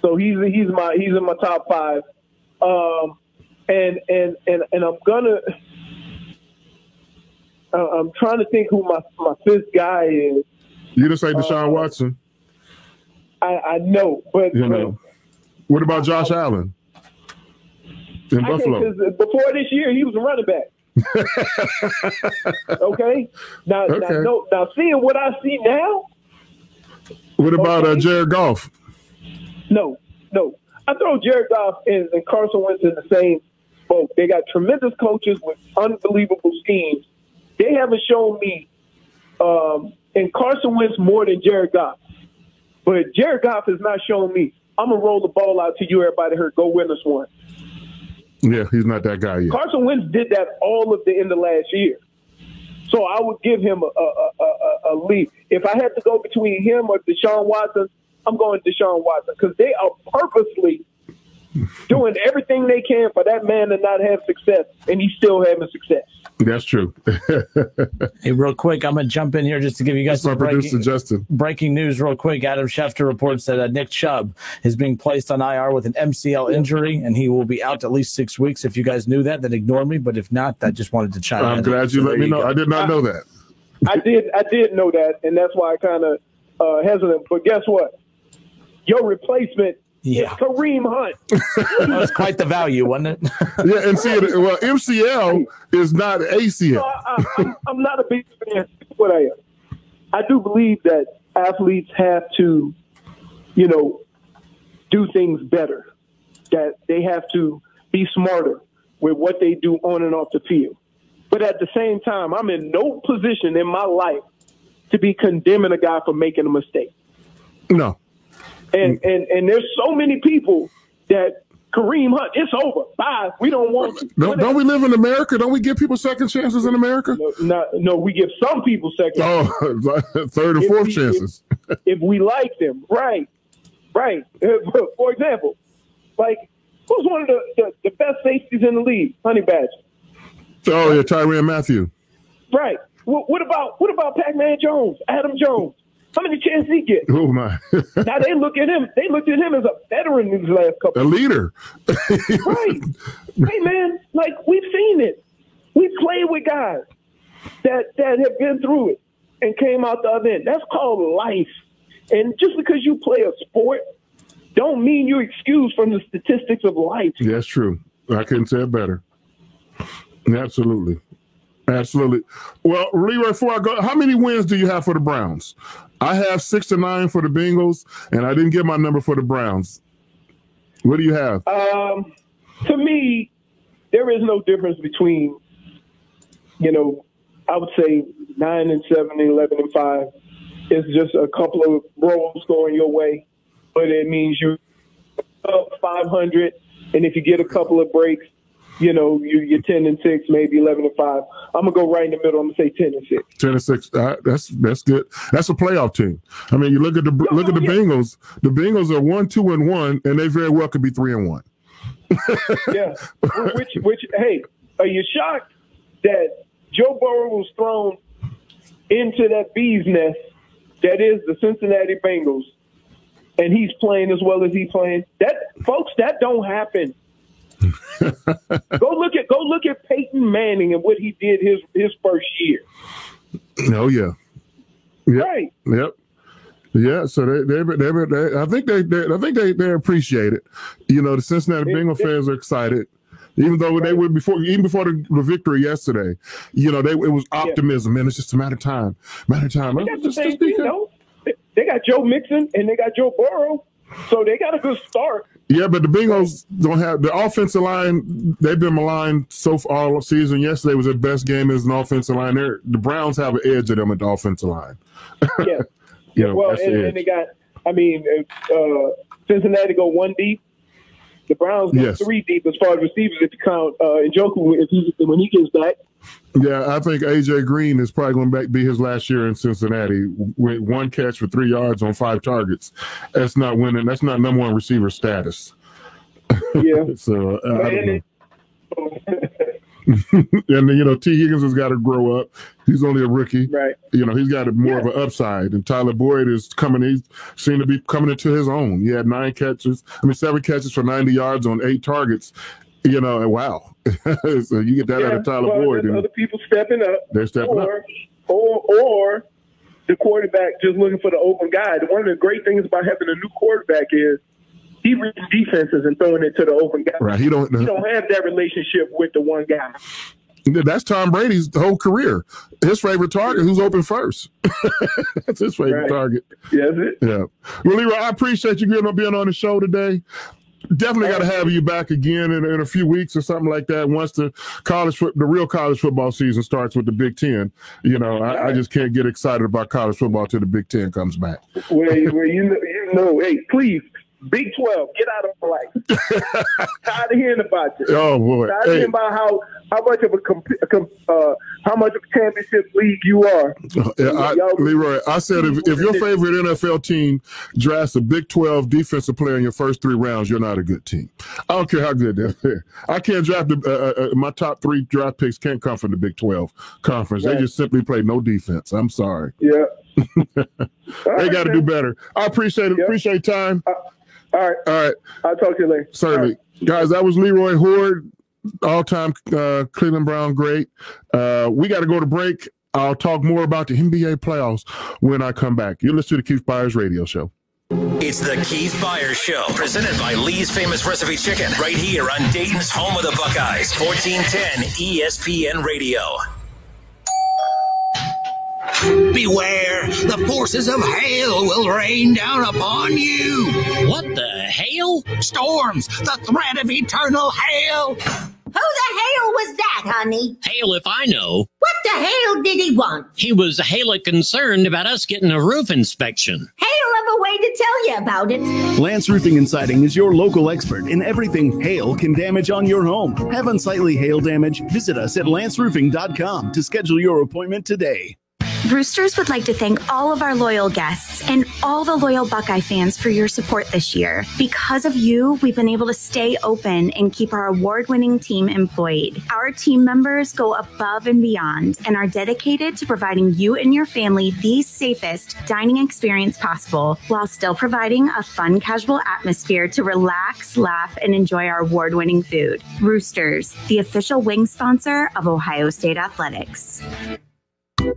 S20: so he's in my top 5, and I'm trying to think who my 5th guy is.
S3: You just say Deshaun Watson.
S20: I know, but
S3: you know. What about Josh Allen in Buffalo?
S20: Before this year, he was a running back. Okay. Now, seeing what I see now.
S3: What about Jared Goff?
S20: No. I throw Jared Goff and Carson Wentz in the same boat. They got tremendous coaches with unbelievable schemes. They haven't shown me, and Carson Wentz more than Jared Goff. But Jared Goff has not shown me, I'm going to roll the ball out to you, everybody hurt, go win us one.
S3: Yeah, he's not that guy yet.
S20: Carson Wentz did that all of the end of last year. So I would give him a lead. If I had to go between him or Deshaun Watson, I'm going Deshaun Watson because they are purposely doing everything they can for that man to not have success, and he's still having success.
S3: That's true.
S21: Hey, real quick, I'm going to jump in here just to give you guys some breaking news real quick. Adam Schefter reports that Nick Chubb is being placed on IR with an MCL injury, and he will be out at least 6 weeks. If you guys knew that, then ignore me. But if not, I just wanted to chime in.
S3: I'm glad you let me know. I did not know that.
S20: I did know that, and that's why I kind of hesitant. But guess what? Your replacement is Kareem Hunt.
S21: That was quite the value, wasn't it?
S3: Yeah, and MCL is not ACL.
S20: No, I'm not a big fan. What I am. I do believe that athletes have to, do things better. That they have to be smarter with what they do on and off the field. But at the same time, I'm in no position in my life to be condemning a guy for making a mistake.
S3: No.
S20: And there's so many people that Kareem Hunt, it's over. Bye. We don't want you.
S3: Don't we live in America? Don't we give people second chances in America?
S20: No, we give some people second chances.
S3: Oh, third or fourth chances.
S20: If we like them. Right. For example, who's one of the best safeties in the league? Honey Badger.
S3: Oh, yeah, Tyrann Mathieu.
S20: Right. What about Pac-Man Jones, Adam Jones? How many chances he get?
S3: Oh my!
S20: Now they looked at him as a veteran in these last couple.
S3: A leader,
S20: right? Hey man, we've seen it. We played with guys that have been through it and came out the other end. That's called life. And just because you play a sport, don't mean you're excused from the statistics of life.
S3: Yeah, that's true. I couldn't say it better. Absolutely. Well, Leroy, before I go, how many wins do you have for the Browns? I have 6-9 for the Bengals, and I didn't get my number for the Browns. What do you have?
S20: To me, there is no difference between, I would say 9-7, 11-5. It's just a couple of rolls going your way, but it means you're up 500, and if you get a couple of breaks, you're 10-6, maybe 11-5. I'm gonna go right in the middle. I'm gonna say 10-6.
S3: 10-6. That's good. That's a playoff team. I mean, you look at the Bengals. The Bengals are 1-2-1, and they very well could be 3-1.
S20: Yeah. Which? Hey, are you shocked that Joe Burrow was thrown into that bee's nest that is the Cincinnati Bengals, and he's playing as well as he's playing? That don't happen. Go look at Peyton Manning and what he did his first year.
S3: Oh yeah. Yep. Right. Yep. Yeah. So they I think they appreciate it. The Cincinnati Bengals fans are excited, even though they were before the victory yesterday. It was optimism, man. It's just a matter of time.
S20: They got the same thing, though. They got Joe Mixon and they got Joe Burrow, so they got a good start.
S3: Yeah, but the Bengals don't have the offensive line. They've been maligned so far all season. Yesterday was their best game as an offensive line. The Browns have an edge of them at the offensive line.
S20: Yeah. And they got, Cincinnati go 1 deep. The Browns go 3 deep as far as receivers if you count Njoku when he gets back.
S3: Yeah, I think A.J. Green is probably going to be his last year in Cincinnati with 1 catch for 3 yards on 5 targets. That's not winning. That's not number one receiver status.
S20: Yeah.
S3: So, I don't know. And, T. Higgins has got to grow up. He's only a rookie.
S20: Right.
S3: He's got more of an upside. And Tyler Boyd is he seemed to be coming into his own. He had 7 catches for 90 yards on 8 targets. And wow. So you get that out of Tyler Boyd. And
S20: other people stepping up.
S3: They're stepping up.
S20: Or the quarterback just looking for the open guy. One of the great things about having a new quarterback is he reads defenses and throwing it to the open guy.
S3: Right. He don't
S20: have that relationship with the one guy.
S3: That's Tom Brady's whole career. His favorite target, who's open first. That's his favorite target.
S20: Yeah, that's it.
S3: Yeah. Well, Leroy, I appreciate you being on the show today. Definitely got to have you back again in a few weeks or something like that. Once the real college football season starts with the Big Ten, I just can't get excited about college football till the Big Ten comes back.
S20: Well, hey, please. Big 12, get out of my life. Tired of hearing about it.
S3: Oh boy!
S20: Tired of hearing about how much of a championship league you are.
S3: Leroy, I said if your favorite NFL team drafts a Big 12 defensive player in your first 3 rounds, you're not a good team. I don't care how good they're. I can't draft my top 3 draft picks can't come from the Big 12 conference. Right. They just simply play no defense. I'm sorry.
S20: Yeah.
S3: They got to do better. I appreciate it. Yep. Appreciate time.
S20: All right. I'll talk to you later.
S3: Certainly. Right. Guys, that was Leroy Hoard, all-time Cleveland Brown great. We got to go to break. I'll talk more about the NBA playoffs when I come back. You're listening to the Keith Byers Radio Show.
S1: It's the Keith Byers Show, presented by Lee's Famous Recipe Chicken, right here on Dayton's home of the Buckeyes, 1410 ESPN Radio.
S4: Beware, the forces of hail will rain down upon you.
S22: What the hail?
S4: Storms, the threat of eternal hail.
S23: Who the hell was that, honey?
S22: Hale, if I know.
S23: What the hell did he want?
S22: He was hella concerned about us getting a roof inspection.
S23: Hell of a way to tell you about it.
S24: Lance Roofing and Siding is your local expert in everything hail can damage on your home. Have unsightly hail damage? Visit us at lanceroofing.com to schedule your appointment today.
S9: Roosters would like to thank all of our loyal guests and all the loyal Buckeye fans for your support this year. Because of you, we've been able to stay open and keep our award-winning team employed. Our team members go above and beyond and are dedicated to providing you and your family the safest dining experience possible while still providing a fun, casual atmosphere to relax, laugh, and enjoy our award-winning food. Roosters, the official wing sponsor of Ohio State Athletics.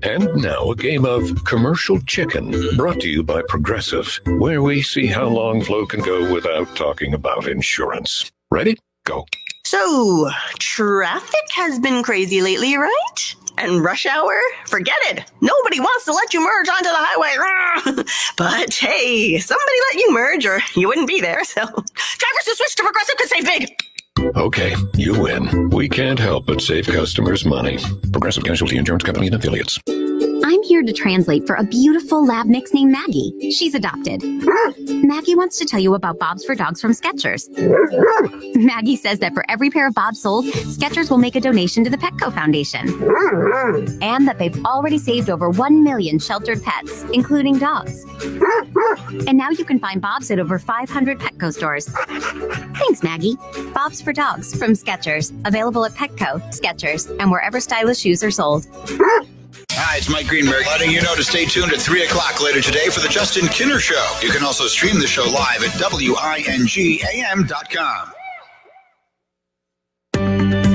S7: And now a game of commercial chicken brought to you by Progressive, where we see how long Flo can go without talking about insurance. Ready? Go.
S8: So, traffic has been crazy lately, right? And rush hour? Forget it. Nobody wants to let you merge onto the highway. But hey, somebody let you merge or you wouldn't be there. So, drivers who switch to Progressive could save big.
S7: Okay, you win. We can't help but save customers money. Progressive Casualty Insurance Company and Affiliates.
S9: I'm here to translate for a beautiful lab mix named Maggie. She's adopted. Maggie wants to tell you about Bobs for Dogs from Skechers. Maggie says that for every pair of Bobs sold, Skechers will make a donation to the Petco Foundation. And that they've already saved over 1 million sheltered pets, including dogs. And now you can find Bobs at over 500 Petco stores. Thanks, Maggie. Bobs for Dogs from Skechers. Available at Petco, Skechers, and wherever stylish shoes are sold.
S25: Hi, it's Mike Greenberg letting you know to stay tuned at 3 o'clock later today for the Justin Kinner Show. You can also stream the show live at WINGAM.com.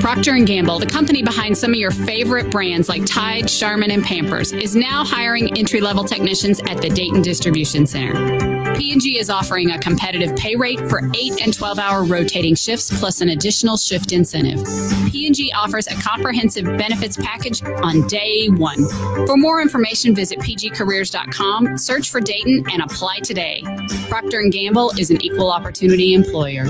S26: Procter & Gamble, the company behind some of your favorite brands like Tide, Charmin, and Pampers, is now hiring entry-level technicians at the Dayton Distribution Center. P&G is offering a competitive pay rate for 8 and 12-hour rotating shifts plus an additional shift incentive. P&G offers a comprehensive benefits package on day one. For more information, visit pgcareers.com, search for Dayton, and apply today. Procter & Gamble is an equal opportunity employer.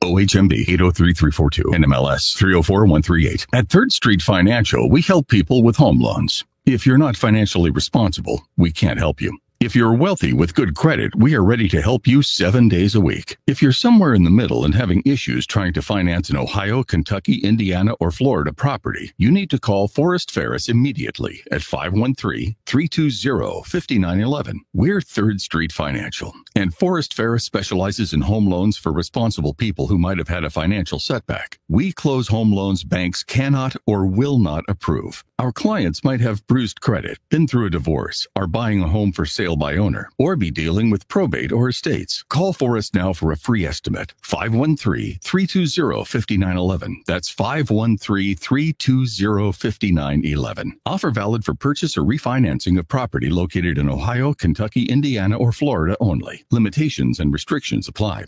S27: OHMD 803-342, NMLS 304138. At 3rd Street Financial, we help people with home loans. If you're not financially responsible, we can't help you. If you're wealthy with good credit, we are ready to help you 7 days a week. If you're somewhere in the middle and having issues trying to finance an Ohio, Kentucky, Indiana, or Florida property, you need to call Forrest Ferris immediately at 513-320-5911. We're 3rd Street Financial, and Forrest Ferris specializes in home loans for responsible people who might have had a financial setback. We close home loans banks cannot or will not approve. Our clients might have bruised credit, been through a divorce, are buying a home for sale by owner, or be dealing with probate or estates. Call Forrest now for a free estimate. 513-320-5911. That's 513-320-5911. Offer valid for purchase or refinancing of property located in Ohio, Kentucky, Indiana, or Florida only. Limitations and restrictions apply.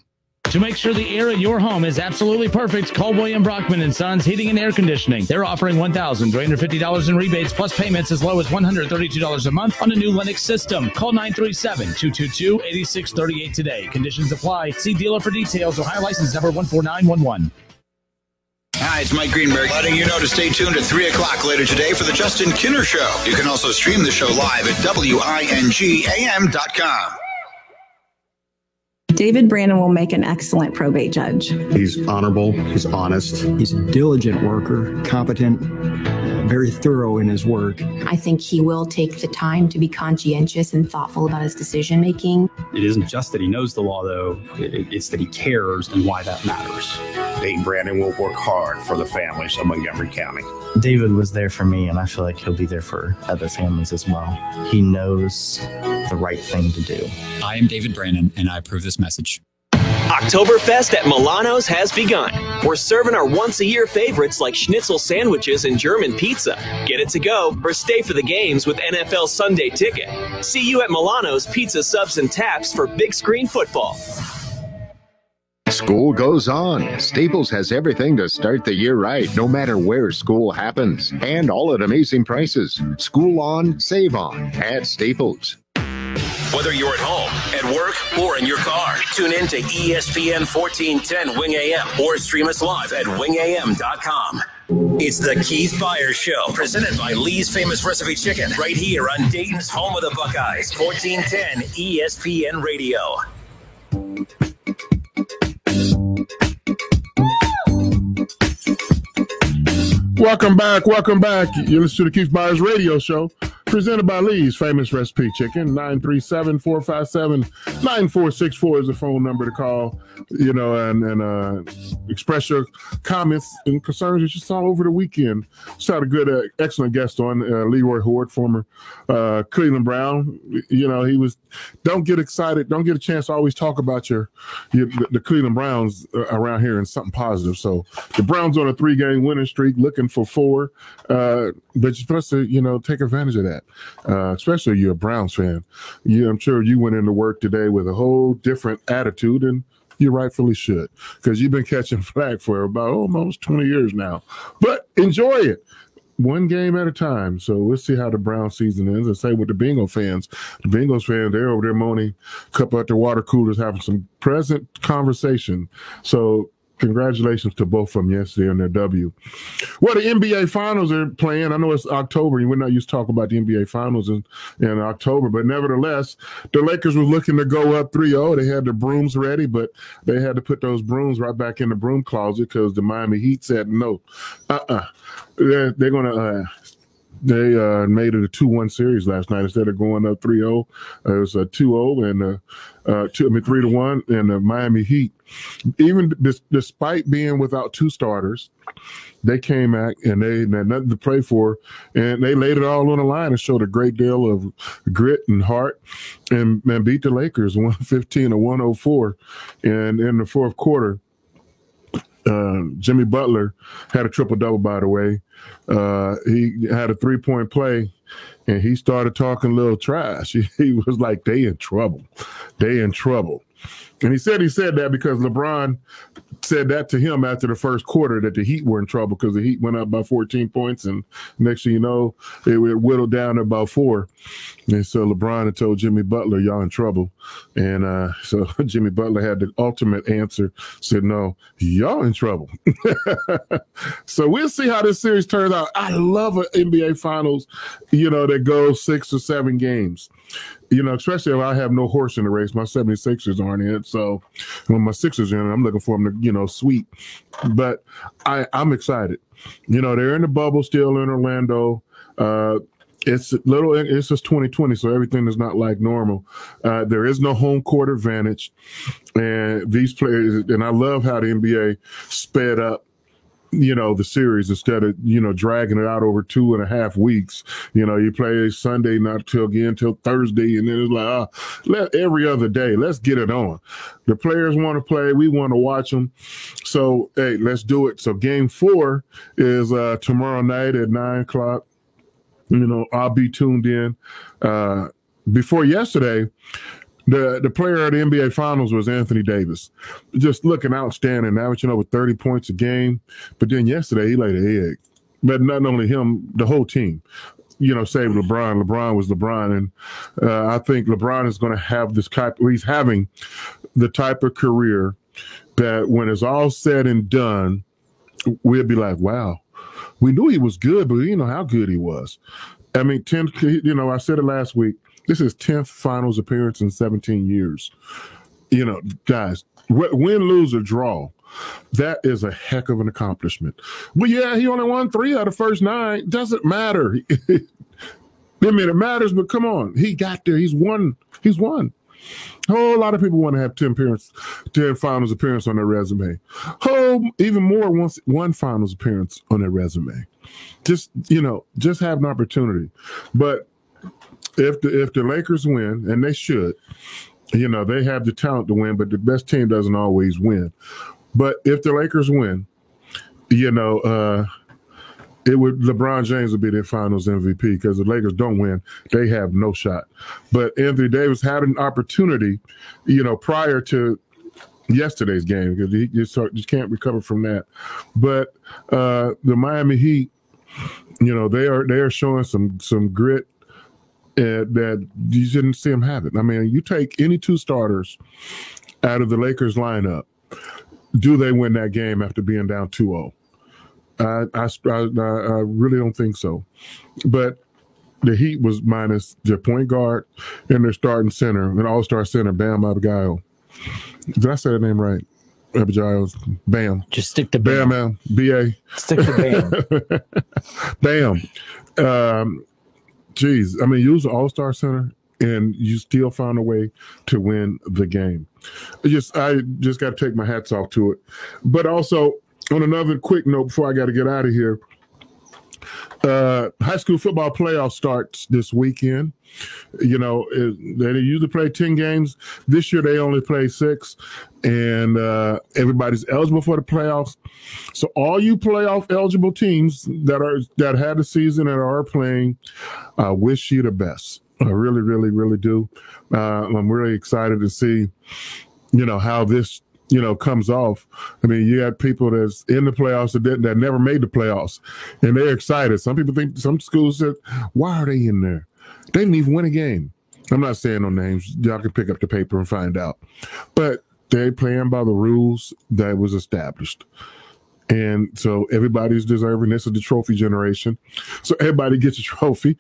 S21: To make sure the air at your home is absolutely perfect, call William Brockman & Sons Heating and Air Conditioning. They're offering $1,350 in rebates plus payments as low as $132 a month on a new Lennox system. Call 937-222-8638 today. Conditions apply. See dealer for details. Ohio license number 14911.
S25: Hi, it's Mike Greenberg letting you know to stay tuned at 3 o'clock later today for the Justin Kinner Show. You can also stream the show live at WINGAM.com.
S5: David Brandon will make an excellent probate judge.
S6: He's honorable, he's honest, he's a diligent worker, competent, very thorough in his work.
S10: I think he will take the time to be conscientious and thoughtful about his decision making.
S11: It isn't just that he knows the law, though. It's that he cares and why that matters.
S12: Dave Brandon will work hard for the families of Montgomery County.
S13: David was there for me, and I feel like he'll be there for other families as well. He knows the right thing to do.
S14: I am David Brandon, and I approve this message.
S28: Oktoberfest at Milano's has begun. We're serving our once-a-year favorites like schnitzel sandwiches and German pizza. Get it to go or stay for the games with NFL Sunday Ticket. See you at Milano's Pizza, Subs, and Taps for big screen football.
S29: School goes on. Staples has everything to start the year right, no matter where school happens. And all at amazing prices. School on, save on at Staples.
S1: Whether you're at home, at work, or in your car, tune in to ESPN 1410 Wing AM or stream us live at wingam.com. It's the Keith Byers Show, presented by Lee's Famous Recipe Chicken, right here on Dayton's home of the Buckeyes, 1410 ESPN Radio.
S3: Welcome back. You listen to the Keith Byers Radio Show, presented by Lee's Famous Recipe Chicken. 937-457-9464 is the phone number to call, and express your comments and concerns that you saw over the weekend. Just had a good, excellent guest on, Leroy Hoard, former Cleveland Brown. He was, don't get excited, don't get a chance to always talk about the Cleveland Browns around here and something positive. So the Browns on a 3-game winning streak, looking for 4, but you're supposed to, take advantage of that. Especially if you're a Browns fan. I'm sure you went into work today with a whole different attitude, and you rightfully should, because you've been catching flack for about almost 20 years now. But enjoy it. One game at a time. So we'll see how the Brown season ends. And same with the Bengals fans. The Bengals fans, they're over there moaning, cup out their water coolers, having some present conversation. So congratulations to both of them yesterday on their W. Well, the NBA Finals are playing. I know it's October, and we're not used to talking about the NBA Finals in October, but nevertheless, the Lakers were looking to go up 3-0. They had the brooms ready, but they had to put those brooms right back in the broom closet because the Miami Heat said no. They're going to they made it a 2-1 series last night instead of going up 3-0. It was a 2-0 and 3-1, and the Miami Heat, even despite being without 2 starters, they came back and they had nothing to play for, and they laid it all on the line and showed a great deal of grit and heart, and beat the Lakers 115-104. And in the fourth quarter, Jimmy Butler had a triple-double, by the way. He had a 3-point play, and he started talking a little trash. He was like, they in trouble. And he said that because LeBron said that to him after the first quarter, that the Heat were in trouble because the Heat went up by 14 points, and next thing you know, it whittled down to about 4. And so LeBron had told Jimmy Butler, y'all in trouble. And so Jimmy Butler had the ultimate answer, said, no, y'all in trouble. So we'll see how this series turns out. I love an NBA Finals, that goes 6 or 7 games. especially if I have no horse in the race. My 76ers aren't in it. So when my Sixers are in it, I'm looking for them to, sweep. But I'm excited. They're in the bubble still in Orlando. It's just 2020, so everything is not like normal. There is no home court advantage. And these players, and I love how the NBA sped up the series instead of, dragging it out over 2.5 weeks. You play Sunday, not till Thursday, and then it's like, every other day, let's get it on. The players want to play. We want to watch them. So, hey, let's do it. So game 4 is tomorrow night at 9:00. I'll be tuned in. Before yesterday, the player at the NBA Finals was Anthony Davis, just looking outstanding. Now, with 30 points a game. But then yesterday, he laid an egg. But not only him, the whole team, save LeBron. LeBron was LeBron. And I think LeBron is going to have he's having the type of career that when it's all said and done, we'll be like, wow, we knew he was good, but we didn't know how good he was. I mean, I said it last week. This is 10th finals appearance in 17 years. Guys, win, lose, or draw, that is a heck of an accomplishment. But yeah, he only won 3 out of the first 9. Doesn't matter. It matters, but come on. He got there. He's won. A whole lot of people want to have 10 finals appearance on their resume. Even more wants 1 finals appearance on their resume. Just have an opportunity. But if the Lakers win, and they should, they have the talent to win, but the best team doesn't always win. But if the Lakers win, LeBron James would be their finals MVP, because the Lakers don't win, they have no shot. But Anthony Davis had an opportunity, prior to yesterday's game, because he just can't recover from that. But the Miami Heat, they are showing some grit that you didn't see them have it. I mean, you take any 2 starters out of the Lakers lineup, do they win that game after being down 2-0? I really don't think so. But the Heat was minus their point guard and their starting center, an all-star center, Bam Adebayo. Did I say that name right? Adebayo, Bam.
S21: Just stick to Bam.
S3: Bam, B-A.
S21: Stick to Bam.
S3: Bam. Geez, I mean, you was an all-star center, and you still found a way to win the game. I just got to take my hats off to it. But also, on another quick note before I got to get out of here, high school football playoff starts this weekend. They usually play 10 games. This year they only play 6, and everybody's eligible for the playoffs. So all you playoff eligible teams that had a season and are playing, wish you the best. I really, really, really do. I'm really excited to see, how this comes off. I mean, you had people that's in the playoffs that never made the playoffs, and they're excited. Some people think, some schools said, why are they in there? They didn't even win a game. I'm not saying no names. Y'all can pick up the paper and find out. But they're playing by the rules that was established. And so everybody's deserving. This is the trophy generation. So everybody gets a trophy.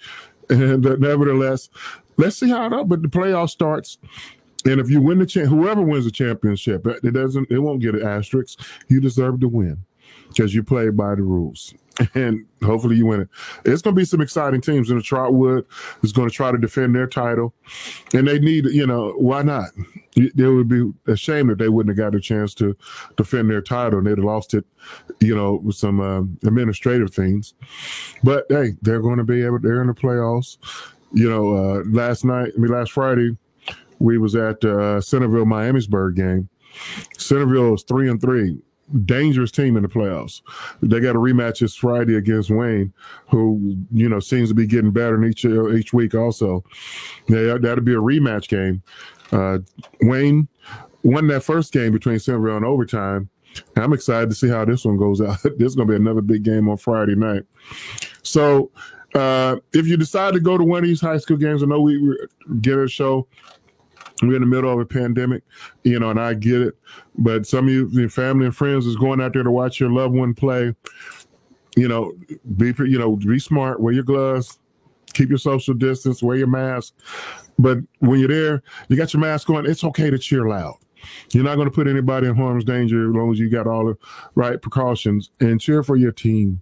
S3: And nevertheless, let's see how it up. But the playoff starts. And if you win whoever wins the championship, it won't get an asterisk. You deserve to win because you play by the rules. And hopefully you win it. It's going to be some exciting teams. In the Trotwood is going to try to defend their title. And they need, why not? It would be a shame if they wouldn't have got a chance to defend their title and they'd have lost it, with some administrative things. But, hey, they're going to be able, they're in the playoffs. Last Friday, we was at Centerville-Miamisburg game. Centerville is 3-3. Dangerous team in the playoffs. They got a rematch this Friday against Wayne, who seems to be getting better in each week. Also, that'll be a rematch game. Wayne won that first game between Centerville and overtime. I'm excited to see how this one goes out. This is going to be another big game on Friday night. So, if you decide to go to one of these high school games, I know we get a show. We're in the middle of a pandemic, and I get it. But some of you, your family and friends, is going out there to watch your loved one play. Be smart, wear your gloves, Keep your social distance, wear your mask. But when you're there, you got your mask on, it's okay to cheer loud. You're not going to put anybody in harm's danger as long as you got all the right precautions, and cheer for your team.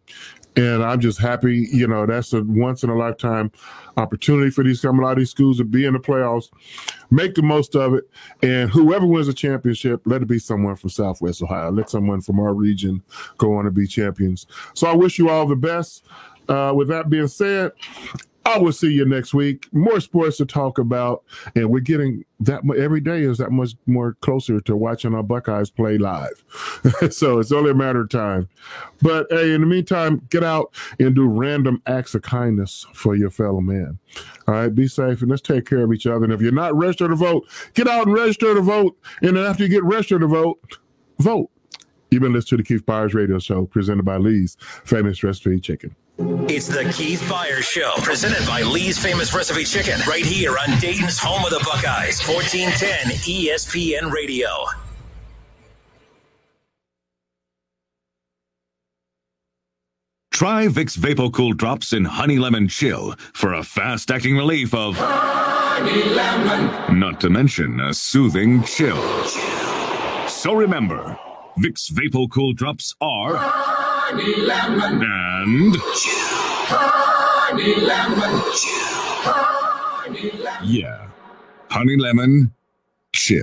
S3: And I'm just happy, that's a once-in-a-lifetime opportunity for a lot of these schools to be in the playoffs. Make the most of it. And whoever wins a championship, let it be someone from Southwest Ohio. Let someone from our region go on to be champions. So I wish you all the best. With that being said, I will see you next week. More sports to talk about, and we're getting every day is that much more closer to watching our Buckeyes play live. So it's only a matter of time. But hey, in the meantime, get out and do random acts of kindness for your fellow man. All right, be safe, and let's take care of each other. And if you're not registered to vote, get out and register to vote. And then after you get registered to vote, vote. You've been listening to the Keith Byers Radio Show, presented by Lee's Famous Recipe Chicken.
S1: It's the Keith Byers Show, presented by Lee's Famous Recipe Chicken, right here on Dayton's home of the Buckeyes, 1410 ESPN Radio.
S2: Try Vicks VapoCool Drops in Honey Lemon Chill for a fast-acting relief of Honey Lemon, not to mention a soothing chill. So remember, Vicks VapoCool Drops are Honey Lemon and Honey Lemon. Honey Lemon. Yeah, Honey Lemon Chill.